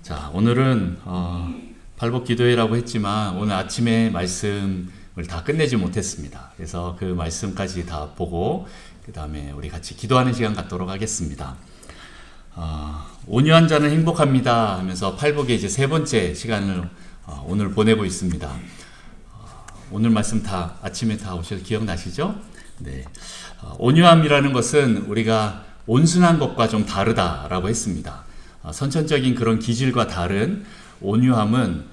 자, 오늘은 팔복 기도회라고 했지만 오늘 아침에 말씀을 다 끝내지 못했습니다. 그래서 그 말씀까지 다 보고 그 다음에 우리 같이 기도하는 시간 갖도록 하겠습니다. 온유한 자는 행복합니다 하면서 팔복의 이제 세 번째 시간을 오늘 보내고 있습니다. 오늘 말씀 다 아침에 다 오셔서 기억나시죠? 네. 온유함이라는 것은 우리가 온순한 것과 좀 다르다라고 했습니다. 선천적인 그런 기질과 다른 온유함은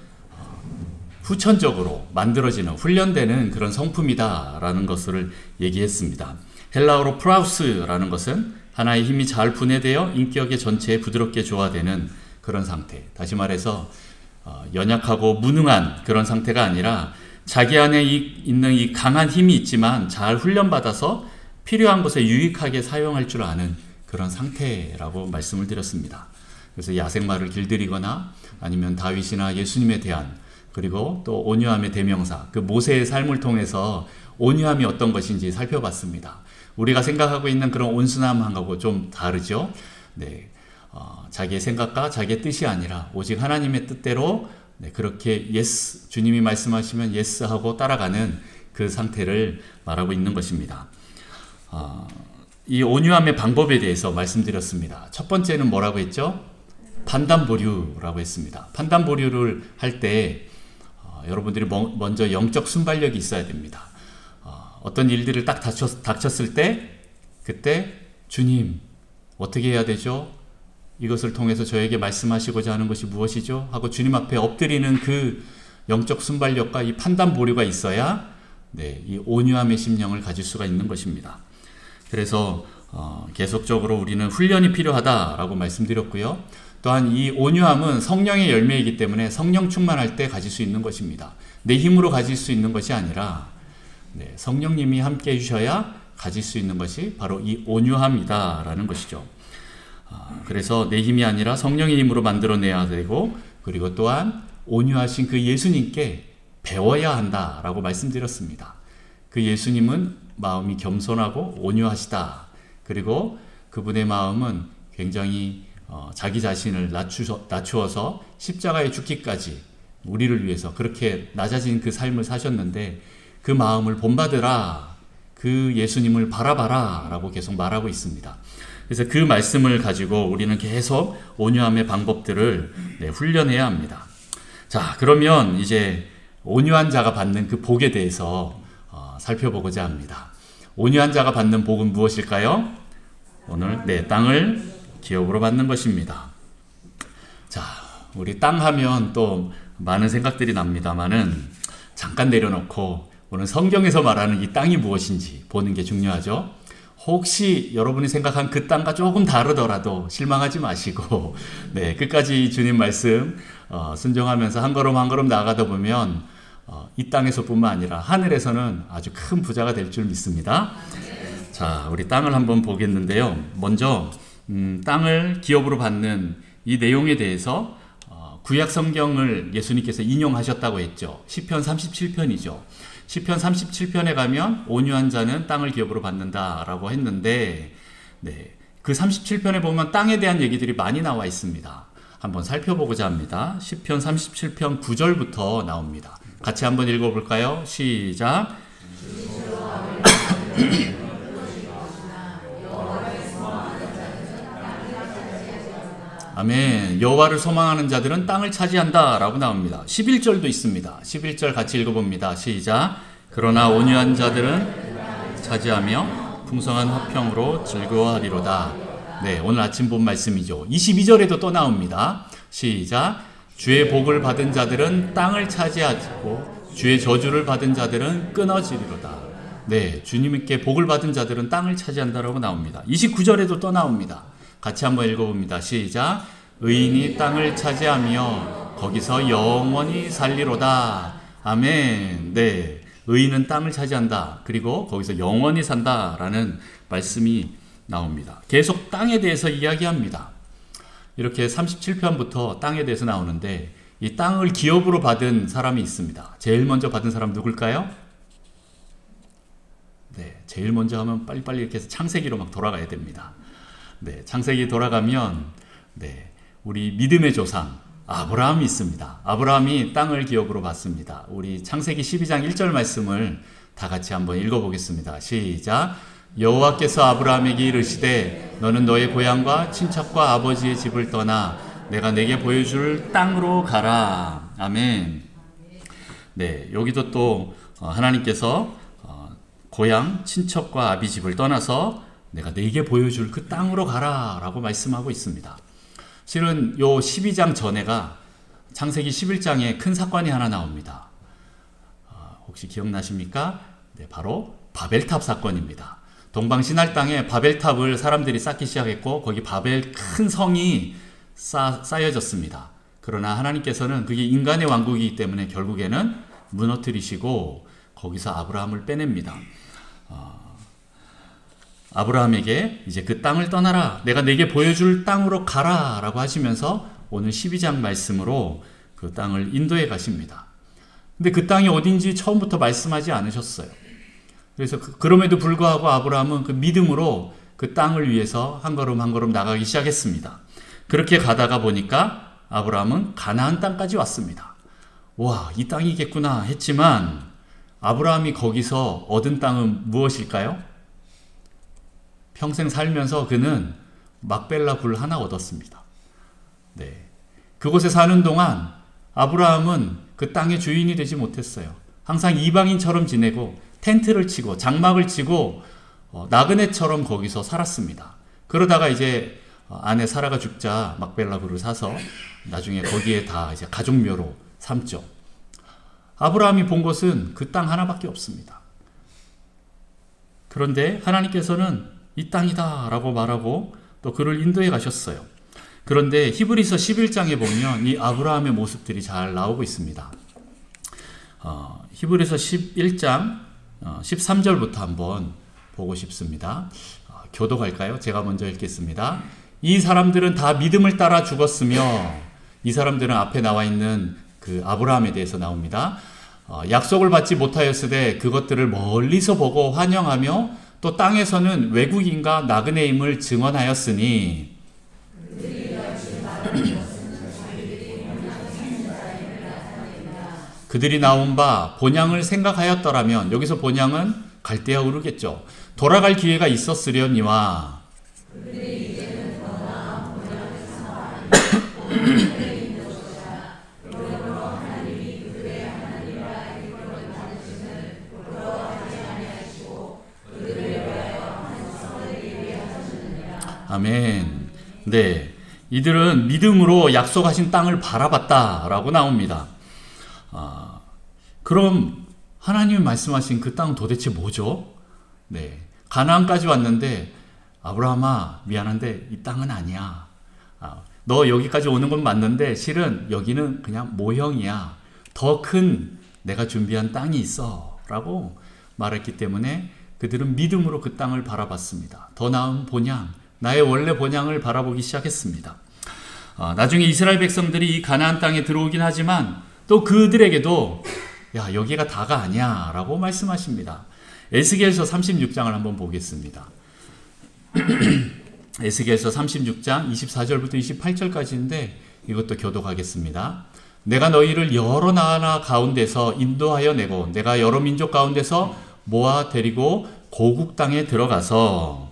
후천적으로 만들어지는 훈련되는 그런 성품이다라는 것을 얘기했습니다. 헬라어로 프라우스라는 것은 하나의 힘이 잘 분해되어 인격의 전체에 부드럽게 조화되는 그런 상태. 다시 말해서 연약하고 무능한 그런 상태가 아니라 자기 안에 있는 이 강한 힘이 있지만 잘 훈련받아서 필요한 것에 유익하게 사용할 줄 아는 그런 상태라고 말씀을 드렸습니다. 그래서 야생마를 길들이거나 아니면 다윗이나 예수님에 대한 그리고 또 온유함의 대명사, 그 모세의 삶을 통해서 온유함이 어떤 것인지 살펴봤습니다. 우리가 생각하고 있는 그런 온순함하고 좀 다르죠. 네, 자기의 생각과 자기의 뜻이 아니라 오직 하나님의 뜻대로 그렇게 예스, 주님이 말씀하시면 예스 하고 따라가는 그 상태를 말하고 있는 것입니다. 이 온유함의 방법에 대해서 말씀드렸습니다. 첫 번째는 뭐라고 했죠? 판단보류라고 했습니다. 판단보류를 할 때 여러분들이 먼저 영적 순발력이 있어야 됩니다. 어떤 일들을 딱 닥쳤을 때 그때 주님 어떻게 해야 되죠? 이것을 통해서 저에게 말씀하시고자 하는 것이 무엇이죠? 하고 주님 앞에 엎드리는 그 영적 순발력과 이 판단보류가 있어야 이 온유함의 심령을 가질 수가 있는 것입니다. 그래서 계속적으로 우리는 훈련이 필요하다라고 말씀드렸고요. 또한 이 온유함은 성령의 열매이기 때문에 성령 충만할 때 가질 수 있는 것입니다. 내 힘으로 가질 수 있는 것이 아니라 성령님이 함께 해주셔야 가질 수 있는 것이 바로 이 온유함이다라는 것이죠. 그래서 내 힘이 아니라 성령의 힘으로 만들어내야 되고 그리고 또한 온유하신 그 예수님께 배워야 한다라고 말씀드렸습니다. 그 예수님은 마음이 겸손하고 온유하시다. 그리고 그분의 마음은 굉장히 자기 자신을 낮추어서 십자가에 죽기까지 우리를 위해서 그렇게 낮아진 그 삶을 사셨는데 그 마음을 본받으라, 그 예수님을 바라봐라 라고 계속 말하고 있습니다. 그래서 그 말씀을 가지고 우리는 계속 온유함의 방법들을 훈련해야 합니다. 자, 그러면 이제 온유한 자가 받는 그 복에 대해서 살펴보고자 합니다. 온유한 자가 받는 복은 무엇일까요? 오늘 땅을 기업으로 받는 것입니다. 자, 우리 땅 하면 또 많은 생각들이 납니다만은 잠깐 내려놓고 오늘 성경에서 말하는 이 땅이 무엇인지 보는 게 중요하죠. 혹시 여러분이 생각한 그 땅과 조금 다르더라도 실망하지 마시고 끝까지 주님 말씀 순종하면서 한 걸음 한 걸음 나아가다 보면 이 땅에서뿐만 아니라 하늘에서는 아주 큰 부자가 될 줄 믿습니다. 자, 우리 땅을 한번 보겠는데요. 먼저 땅을 기업으로 받는 이 내용에 대해서 구약 성경을 예수님께서 인용하셨다고 했죠. 시편 37편이죠. 시편 37편에 가면 온유한 자는 땅을 기업으로 받는다라고 했는데 그 37편에 보면 땅에 대한 얘기들이 많이 나와 있습니다. 한번 살펴보고자 합니다. 시편 37편 9절부터 나옵니다. 같이 한번 읽어볼까요? 시작. 아멘. 여호와를 소망하는 자들은 땅을 차지한다 라고 나옵니다. 11절도 있습니다. 11절 같이 읽어봅니다. 시작. 그러나 온유한 자들은 차지하며 풍성한 화평으로 즐거워하리로다. 오늘 아침 본 말씀이죠. 22절에도 또 나옵니다. 시작. 주의 복을 받은 자들은 땅을 차지하고 주의 저주를 받은 자들은 끊어지리로다. 주님께 복을 받은 자들은 땅을 차지한다라고 나옵니다. 29절에도 또 나옵니다. 같이 한번 읽어봅니다. 시작. 의인이 땅을 차지하며 거기서 영원히 살리로다. 아멘. 의인은 땅을 차지한다. 그리고 거기서 영원히 산다라는 말씀이 나옵니다. 계속 땅에 대해서 이야기합니다. 이렇게 37편부터 땅에 대해서 나오는데 이 땅을 기업으로 받은 사람이 있습니다. 제일 먼저 받은 사람 누굴까요? 제일 먼저 하면 빨리빨리 이렇게 해서 창세기로 막 돌아가야 됩니다. 창세기 돌아가면 우리 믿음의 조상 아브라함이 있습니다. 아브라함이 땅을 기업으로 받습니다. 우리 창세기 12장 1절 말씀을 다 같이 한번 읽어보겠습니다. 시작. 여호와께서 아브라함에게 이르시되 너는 너의 고향과 친척과 아버지의 집을 떠나 내가 내게 보여줄 땅으로 가라. 아멘. 네, 여기도 또 하나님께서 고향, 친척과 아비 집을 떠나서 내가 내게 보여줄 그 땅으로 가라 라고 말씀하고 있습니다. 실은 요 12장 전에가 창세기 11장에 큰 사건이 하나 나옵니다. 혹시 기억나십니까? 네, 바로 바벨탑 사건입니다. 동방신할 땅에 바벨탑을 사람들이 쌓기 시작했고 거기 바벨 큰 성이 쌓여졌습니다. 그러나 하나님께서는 그게 인간의 왕국이기 때문에 결국에는 무너뜨리시고 거기서 아브라함을 빼냅니다. 아브라함에게 이제 그 땅을 떠나라. 내가 내게 보여줄 땅으로 가라. 라고 하시면서 오늘 12장 말씀으로 그 땅을 인도해 가십니다. 근데 그 땅이 어딘지 처음부터 말씀하지 않으셨어요. 그래서 그럼에도 불구하고 아브라함은 그 믿음으로 그 땅을 위해서 한 걸음 한 걸음 나가기 시작했습니다. 그렇게 가다가 보니까 아브라함은 가나안 땅까지 왔습니다. 와, 이 땅이겠구나 했지만 아브라함이 거기서 얻은 땅은 무엇일까요? 평생 살면서 그는 막벨라 굴 하나 얻었습니다. 네. 그곳에 사는 동안 아브라함은 그 땅의 주인이 되지 못했어요. 항상 이방인처럼 지내고 텐트를 치고 장막을 치고 나그네처럼 거기서 살았습니다. 그러다가 이제 아내 사라가 죽자 막벨라 굴을 사서 나중에 거기에 다 이제 가족묘로 삼죠. 아브라함이 본 것은 그 땅 하나밖에 없습니다. 그런데 하나님께서는 이 땅이다 라고 말하고 또 그를 인도해 가셨어요. 그런데 히브리서 11장에 보면 이 아브라함의 모습들이 잘 나오고 있습니다. 히브리서 11장 13절부터 한번 보고 싶습니다. 교독할까요? 제가 먼저 읽겠습니다. 이 사람들은 다 믿음을 따라 죽었으며, 이 사람들은 앞에 나와 있는 그 아브라함에 대해서 나옵니다. 약속을 받지 못하였으되 그것들을 멀리서 보고 환영하며 또 땅에서는 외국인과 나그네임을 증언하였으니 그들이 나온 바 본향을 생각하였더라면, 여기서 본향은 갈대아 우르겠죠. 돌아갈 기회가 있었으려니와 아멘. 네, 이들은 믿음으로 약속하신 땅을 바라봤다라고 나옵니다. 그럼 하나님이 말씀하신 그 땅은 도대체 뭐죠? 네, 가나안까지 왔는데 아브라함아 미안한데 이 땅은 아니야. 너 여기까지 오는 건 맞는데 실은 여기는 그냥 모형이야. 더 큰 내가 준비한 땅이 있어 라고 말했기 때문에 그들은 믿음으로 그 땅을 바라봤습니다. 더 나은 본향, 나의 원래 본향을 바라보기 시작했습니다. 나중에 이스라엘 백성들이 이 가나안 땅에 들어오긴 하지만 또 그들에게도 야, 여기가 다가 아니야 라고 말씀하십니다. 에스겔서 36장을 한번 보겠습니다. 에스겔서 36장 24절부터 28절까지인데 이것도 교독하겠습니다. 내가 너희를 여러 나라 가운데서 인도하여 내고 내가 여러 민족 가운데서 모아 데리고 고국 땅에 들어가서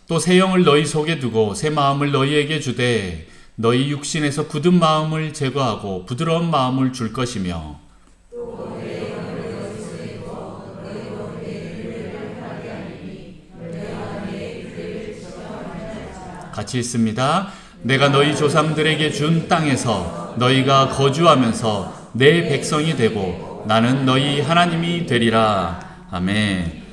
또 새 영을 너희 속에 두고 새 마음을 너희에게 주되 너희 육신에서 굳은 마음을 제거하고 부드러운 마음을 줄 것이며 같이 읽습니다. 내가 너희 조상들에게 준 땅에서 너희가 거주하면서 내 백성이 되고 나는 너희 하나님이 되리라. 아멘.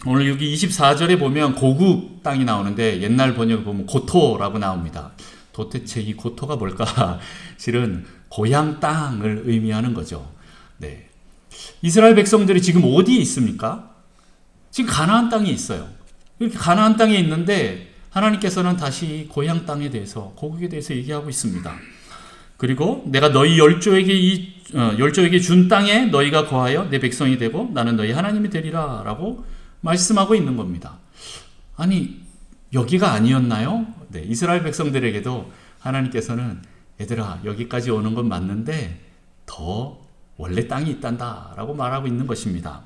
오늘 여기 24절에 보면 고국 땅이 나오는데 옛날 번역을 보면 고토라고 나옵니다. 도대체 이 고토가 뭘까? 실은 고향 땅을 의미하는 거죠. 네. 이스라엘 백성들이 지금 어디에 있습니까? 지금 가나안 땅에 있어요. 이렇게 가나안 땅에 있는데 하나님께서는 다시 고향 땅에 대해서, 고국에 대해서 얘기하고 있습니다. 그리고 내가 너희 열조에게 준 땅에 너희가 거하여 내 백성이 되고 나는 너희 하나님이 되리라 라고 말씀하고 있는 겁니다. 아니, 여기가 아니었나요? 네, 이스라엘 백성들에게도 하나님께서는 얘들아, 여기까지 오는 건 맞는데 더 원래 땅이 있단다 라고 말하고 있는 것입니다.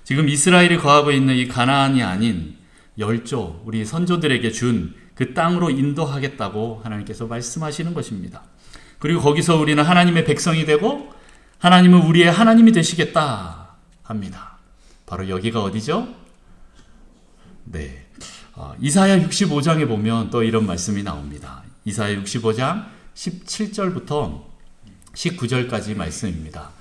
지금 이스라엘이 거하고 있는 이 가나안이 아닌 열조, 우리 선조들에게 준 그 땅으로 인도하겠다고 하나님께서 말씀하시는 것입니다. 그리고 거기서 우리는 하나님의 백성이 되고 하나님은 우리의 하나님이 되시겠다 합니다. 바로 여기가 어디죠? 네, 이사야 65장에 보면 또 이런 말씀이 나옵니다. 이사야 65장 17절부터 19절까지 말씀입니다.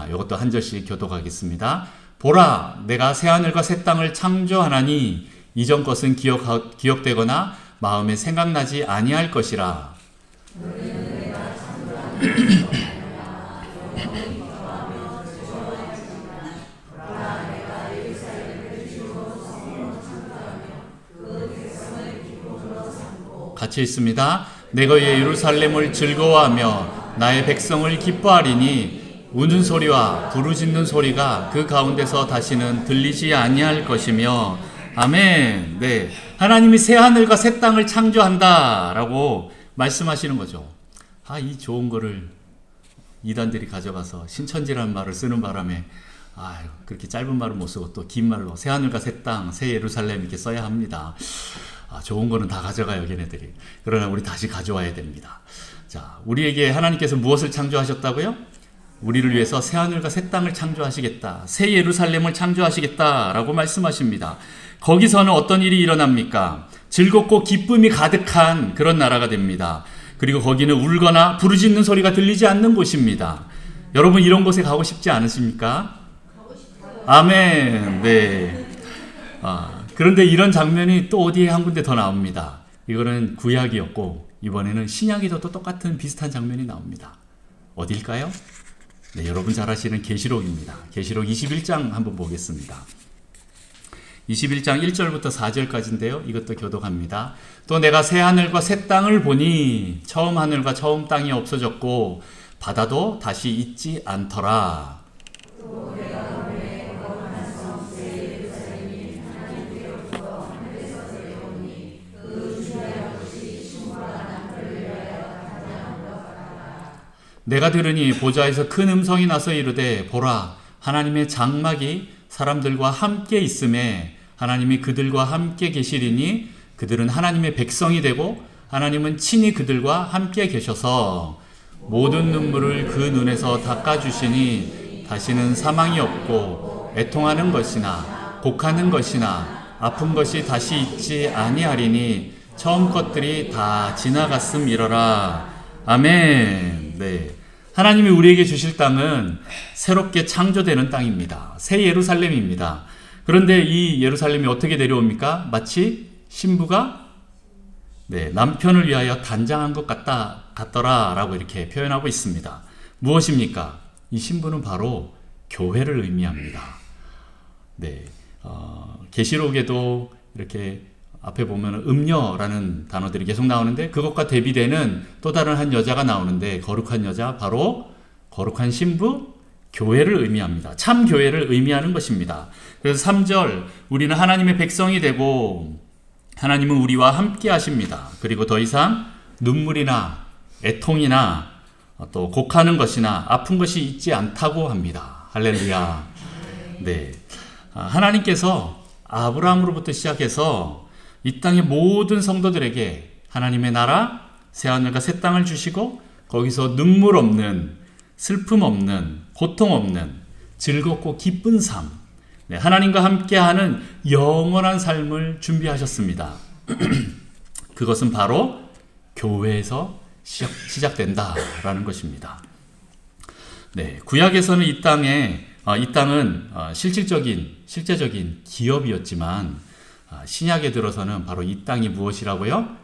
이것도 한 절씩 교독하겠습니다. 보라, 내가 새하늘과 새 땅을 창조하나니 이전 것은 기억되거나 마음에 생각나지 아니할 것이라. 같이 있습니다. 내가 예루살렘을 즐거워하며 나의 백성을 기뻐하리니 우는 소리와 부르짖는 소리가 그 가운데서 다시는 들리지 아니할 것이며. 아멘. 네, 하나님이 새 하늘과 새 땅을 창조한다라고 말씀하시는 거죠. 이 좋은 거를 이단들이 가져가서 신천지라는 말을 쓰는 바람에 그렇게 짧은 말을 못 쓰고 또 긴 말로 새 하늘과 새 땅, 새 예루살렘 이렇게 써야 합니다. 좋은 거는 다 가져가요, 걔네들이. 그러나 우리 다시 가져와야 됩니다. 자, 우리에게 하나님께서 무엇을 창조하셨다고요? 우리를 위해서 새 하늘과 새 땅을 창조하시겠다, 새 예루살렘을 창조하시겠다라고 말씀하십니다. 거기서는 어떤 일이 일어납니까? 즐겁고 기쁨이 가득한 그런 나라가 됩니다. 그리고 거기는 울거나 부르짖는 소리가 들리지 않는 곳입니다. 여러분, 이런 곳에 가고 싶지 않으십니까? 아멘. 네. 그런데 이런 장면이 또 어디에 한 군데 더 나옵니다. 이거는 구약이었고 이번에는 신약에도 또 똑같은 비슷한 장면이 나옵니다. 어딜까요? 네, 여러분 잘 아시는 계시록입니다. 계시록 21장 한번 보겠습니다. 21장 1절부터 4절까지인데요. 이것도 교독합니다. 또 내가 새 하늘과 새 땅을 보니 처음 하늘과 처음 땅이 없어졌고 바다도 다시 있지 않더라. 내가 들으니 보좌에서 큰 음성이 나서 이르되 보라, 하나님의 장막이 사람들과 함께 있음에 하나님이 그들과 함께 계시리니 그들은 하나님의 백성이 되고 하나님은 친히 그들과 함께 계셔서 모든 눈물을 그 눈에서 닦아주시니 다시는 사망이 없고 애통하는 것이나 곡하는 것이나 아픈 것이 다시 있지 아니하리니 처음 것들이 다 지나갔음이러라. 아멘. 네, 하나님이 우리에게 주실 땅은 새롭게 창조되는 땅입니다. 새 예루살렘입니다. 그런데 이 예루살렘이 어떻게 내려옵니까? 마치 신부가 남편을 위하여 단장한 것 같더라 라고 이렇게 표현하고 있습니다. 무엇입니까? 이 신부는 바로 교회를 의미합니다. 네, 계시록에도 이렇게 앞에 보면 음녀라는 단어들이 계속 나오는데 그것과 대비되는 또 다른 한 여자가 나오는데 거룩한 여자, 바로 거룩한 신부, 교회를 의미합니다. 참 교회를 의미하는 것입니다. 그래서 3절, 우리는 하나님의 백성이 되고 하나님은 우리와 함께 하십니다. 그리고 더 이상 눈물이나 애통이나 또 곡하는 것이나 아픈 것이 있지 않다고 합니다. 할렐루야. 네, 하나님께서 아브라함으로부터 시작해서 이 땅의 모든 성도들에게 하나님의 나라, 새하늘과 새 땅을 주시고 거기서 눈물 없는, 슬픔 없는, 고통 없는 즐겁고 기쁜 삶, 하나님과 함께하는 영원한 삶을 준비하셨습니다. 그것은 바로 교회에서 시작된다라는 것입니다. 네, 구약에서는 이 땅은 실제적인 기업이었지만 신약에 들어서는 바로 이 땅이 무엇이라고요?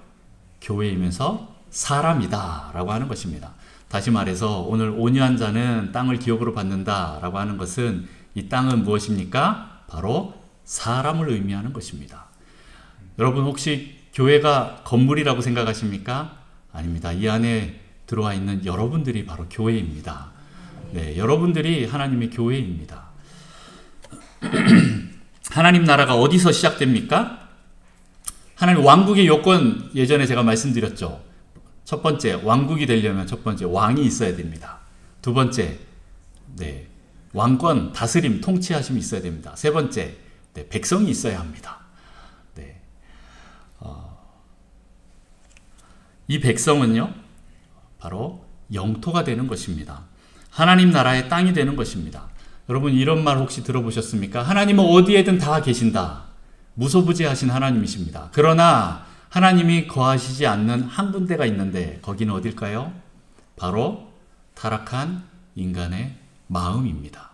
교회이면서 사람이다 라고 하는 것입니다. 다시 말해서 오늘 온유한 자는 땅을 기업으로 받는다 라고 하는 것은 이 땅은 무엇입니까? 바로 사람을 의미하는 것입니다. 여러분 혹시 교회가 건물이라고 생각하십니까? 아닙니다. 이 안에 들어와 있는 여러분들이 바로 교회입니다. 네, 여러분들이 하나님의 교회입니다. 하나님 나라가 어디서 시작됩니까? 하나님 왕국의 요건 예전에 제가 말씀드렸죠. 첫 번째, 왕국이 되려면 첫 번째 왕이 있어야 됩니다. 두 번째, 네, 왕권, 다스림, 통치하심이 있어야 됩니다. 세 번째, 네, 백성이 있어야 합니다. 네. 이 백성은요, 바로 영토가 되는 것입니다. 하나님 나라의 땅이 되는 것입니다. 여러분 이런 말 혹시 들어보셨습니까? 하나님은 어디에든 다 계신다. 무소부재하신 하나님이십니다. 그러나 하나님이 거하시지 않는 한 군데가 있는데 거기는 어딜까요? 바로 타락한 인간의 마음입니다.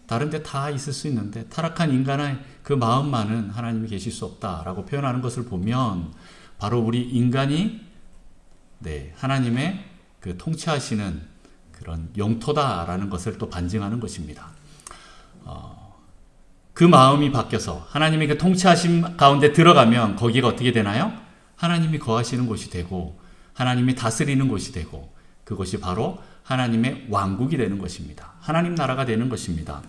다른 데 다 있을 수 있는데 타락한 인간의 그 마음만은 하나님이 계실 수 없다라고 표현하는 것을 보면 바로 우리 인간이 네, 하나님의 그 통치하시는 그런 영토다라는 것을 또 반증하는 것입니다. 그 마음이 바뀌어서 하나님의 그 통치하심 가운데 들어가면 거기가 어떻게 되나요? 하나님이 거하시는 곳이 되고 하나님이 다스리는 곳이 되고 그것이 바로 하나님의 왕국이 되는 것입니다. 하나님 나라가 되는 것입니다.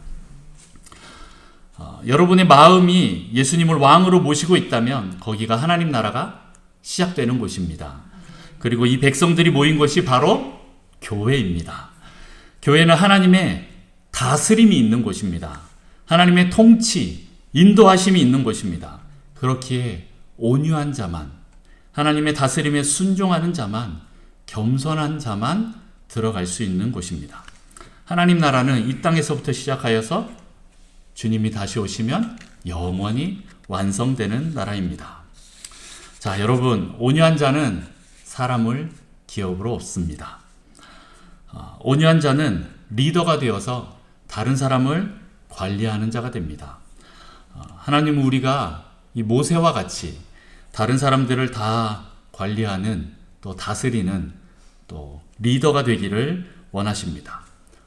여러분의 마음이 예수님을 왕으로 모시고 있다면 거기가 하나님 나라가 시작되는 곳입니다. 그리고 이 백성들이 모인 것이 바로 교회입니다. 교회는 하나님의 다스림이 있는 곳입니다. 하나님의 통치, 인도하심이 있는 곳입니다. 그렇기에 온유한 자만, 하나님의 다스림에 순종하는 자만, 겸손한 자만 들어갈 수 있는 곳입니다. 하나님 나라는 이 땅에서부터 시작하여서 주님이 다시 오시면 영원히 완성되는 나라입니다. 자, 여러분, 온유한 자는 사람을 기업으로 얻습니다. 온유한 자는 리더가 되어서 다른 사람을 관리하는 자가 됩니다. 하나님은 우리가 이 모세와 같이 다른 사람들을 다 관리하는 또 다스리는 또 리더가 되기를 원하십니다.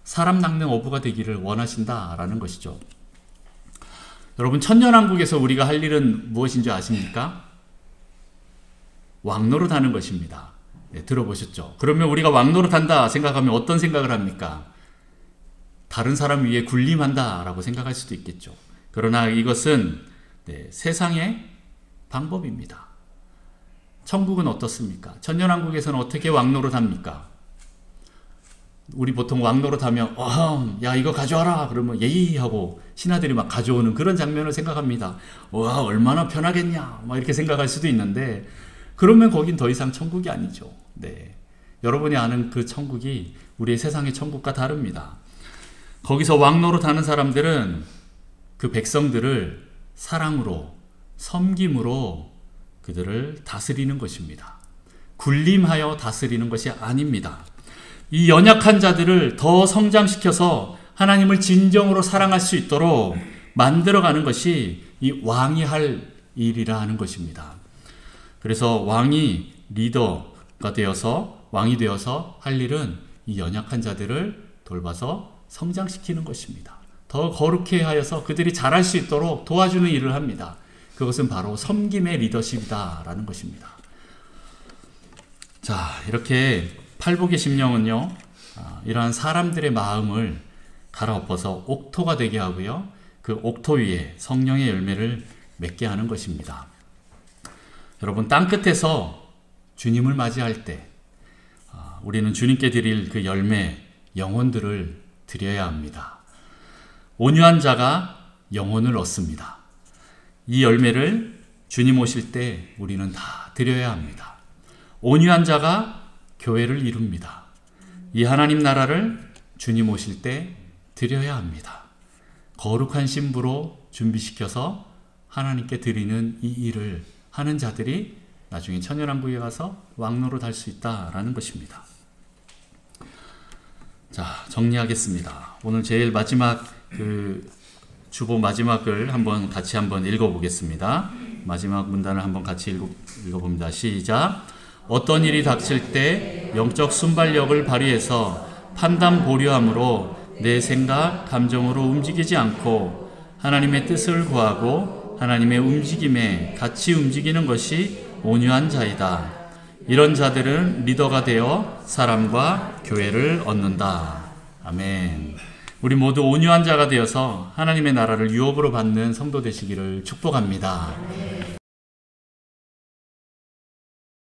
사람 낚는 어부가 되기를 원하신다라는 것이죠. 여러분 천년왕국에서 우리가 할 일은 무엇인 줄 아십니까? 왕노릇하는 것입니다. 네, 들어보셨죠? 그러면 우리가 왕노릇한다 생각하면 어떤 생각을 합니까? 다른 사람 위에 군림한다 라고 생각할 수도 있겠죠. 그러나 이것은 네, 세상의 방법입니다. 천국은 어떻습니까? 천년왕국에서는 어떻게 왕노릇합니까? 우리 보통 왕노릇하면 야 이거 가져와라 그러면 예이 하고 신하들이 막 가져오는 그런 장면을 생각합니다. 와 얼마나 편하겠냐 막 이렇게 생각할 수도 있는데 그러면 거긴 더 이상 천국이 아니죠. 네, 여러분이 아는 그 천국이 우리의 세상의 천국과 다릅니다. 거기서 왕노릇하는 사람들은 그 백성들을 사랑으로 섬김으로 그들을 다스리는 것입니다. 군림하여 다스리는 것이 아닙니다. 이 연약한 자들을 더 성장시켜서 하나님을 진정으로 사랑할 수 있도록 만들어가는 것이 이 왕이 할 일이라 하는 것입니다. 그래서 왕이 리더가 되어서 왕이 되어서 할 일은 이 연약한 자들을 돌봐서 성장시키는 것입니다. 더 거룩해 하여서 그들이 잘할 수 있도록 도와주는 일을 합니다. 그것은 바로 섬김의 리더십이다라는 것입니다. 자, 이렇게 팔복의 심령은요, 이러한 사람들의 마음을 갈아엎어서 옥토가 되게 하고요, 그 옥토 위에 성령의 열매를 맺게 하는 것입니다. 여러분, 땅끝에서 주님을 맞이할 때 우리는 주님께 드릴 그 열매, 영혼들을 드려야 합니다. 온유한 자가 영혼을 얻습니다. 이 열매를 주님 오실 때 우리는 다 드려야 합니다. 온유한 자가 교회를 이룹니다. 이 하나님 나라를 주님 오실 때 드려야 합니다. 거룩한 신부로 준비시켜서 하나님께 드리는 이 일을 하는 자들이 나중에 천년왕국에 가서 왕노릇 할 수 있다라는 것입니다. 자, 정리하겠습니다. 오늘 제일 마지막 주보 마지막을 같이 한번 읽어보겠습니다. 마지막 문단을 한번 같이 읽어봅니다. 시작. 어떤 일이 닥칠 때 영적 순발력을 발휘해서 판단 보류함으로 내 생각, 감정으로 움직이지 않고 하나님의 뜻을 구하고 하나님의 움직임에 같이 움직이는 것이 온유한 자이다. 이런 자들은 리더가 되어 사람과 교회를 얻는다. 아멘. 우리 모두 온유한 자가 되어서 하나님의 나라를 유업으로 받는 성도 되시기를 축복합니다.